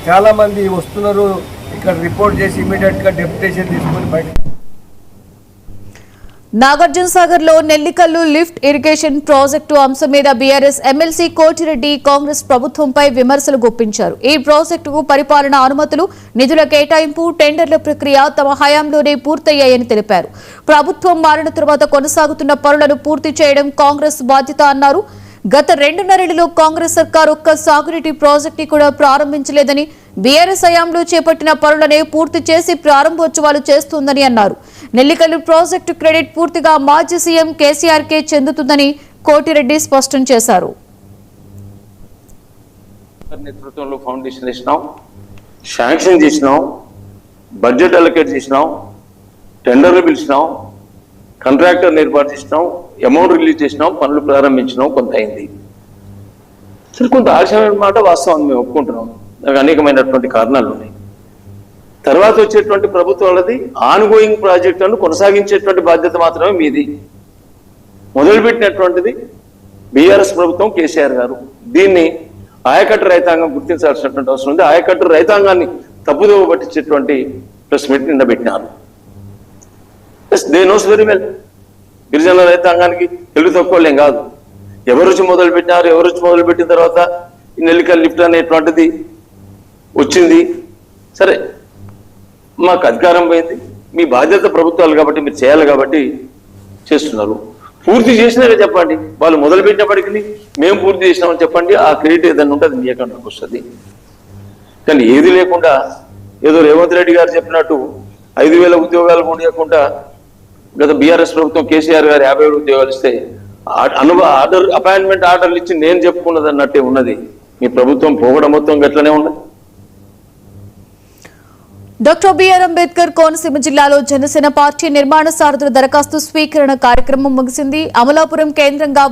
చాలా మంది వస్తున్నారు ఇక్కడ రిపోర్ట్ చేసి ఇమిడియట్ గా డెప్యుటేషన్ తీసుకొని బయట. నాగార్జున సాగర్ లో నెల్లికల్లు లిఫ్ట్ ఇరిగేషన్ ప్రాజెక్టు అంశం మీద బీఆర్ఎస్ ఎమ్మెల్సీ కోటిరెడ్డి కాంగ్రెస్ ప్రభుత్వంపై విమర్శలు గుప్పించారు. ఈ ప్రాజెక్టుకు పరిపాలన అనుమతులు, నిధుల కేటాయింపు, టెండర్ల ప్రక్రియ తమ హయాంలోనే పూర్తయ్యాయని తెలిపారు. ప్రభుత్వం మారిన తర్వాత కొనసాగుతున్న పనులను పూర్తి చేయడం కాంగ్రెస్ బాధ్యత అన్నారు. గత 2.5 ఏళ్లలో కాంగ్రెస్ సర్కార్ ఒక్క సాగునీటి ప్రాజెక్టు కూడా ప్రారంభించలేదని, బీఆర్ఎస్ హయాంలో చేపట్టిన పనులనే పూర్తి చేసి ప్రారంభోత్సవాలు చేస్తుందని అన్నారు. నెల్లికల్లు ప్రాజెక్టు క్రెడిట్ పూర్తిగా మాజీ సీఎం కేసీఆర్ కే చెందుతుందని కోటిరెడ్డి స్పష్టం చేశారు. నేతృత్వంలో ఫౌండేషన్ చేసినాం, శాంక్షన్ చేసినాం, బడ్జెట్ అలొకేట్ చేసినాం, టెండర్లు పిలిచినాం, కాంట్రాక్టర్ ఏర్పాటు చేసినాం, అమౌంట్ రిలీజ్ చేసినాం, పనులు ప్రారంభించినాం. కొంత అయింది, సరే కొంత ఆలస్యమైన మాట వాస్తవం, మేము ఒప్పుకుంటున్నాం. దానికి అనేకమైనటువంటి కారణాలు ఉన్నాయి. తర్వాత వచ్చేటువంటి ప్రభుత్వాలది ఆన్గోయింగ్ ప్రాజెక్టులను కొనసాగించేటువంటి బాధ్యత మాత్రమే మీది. మొదలుపెట్టినటువంటిది బీఆర్ఎస్ ప్రభుత్వం, కేసీఆర్ గారు. దీన్ని ఆయకట్టు రైతాంగం గుర్తించాల్సినటువంటి అవసరం ఉంది. ఆయకట్టు రైతాంగాన్ని తప్పుదోవ పట్టించేటువంటి ప్రెస్ మీట్ నిన్న పెట్టినారు. They knows very well. గిరిజన రైతాంగానికి తెలుగు తక్కువలేం కాదు. ఎవరు వచ్చి మొదలు పెట్టినారు, ఎవరు వచ్చి మొదలు పెట్టిన తర్వాత ఈ నెల్లికల్ లిఫ్ట్ అనేటువంటిది వచ్చింది. సరే, మాకు అధికారం పోయింది, మీ బాధ్యత ప్రభుత్వాలు కాబట్టి మీరు చేయాలి కాబట్టి చేస్తున్నారు. పూర్తి చేసినాక చెప్పండి. వాళ్ళు మొదలు పెట్టినప్పటికీ మేము పూర్తి చేసినామని చెప్పండి. ఆ క్రెడిట్ ఏదైనా ఉంటే అది మీ అకౌంట్లోకి వస్తుంది. కానీ ఏది లేకుండా ఏదో రేవంత్ రెడ్డి గారు చెప్పినట్టు 5,000 ఉద్యోగాలు ఉండకుండా గత బీఆర్ఎస్ ప్రభుత్వం కేసీఆర్ గారు 50,000 ఉద్యోగాలు ఇస్తే అపాయింట్మెంట్ ఆర్డర్లు ఇచ్చి నేను చెప్పుకున్నది అన్నట్టే ఉన్నది. మీ ప్రభుత్వం పోగడం మొత్తం గట్లనే ఉన్నది. డాక్టర్ బిఆర్ అంబేద్కర్ కోనసీమ జిల్లాలో జనసేన పార్టీ నిర్మాణ సారథుల దరఖాస్తు స్వీకరణ కార్యక్రమం ముగిసింది. అమలాపురం కేంద్రంగా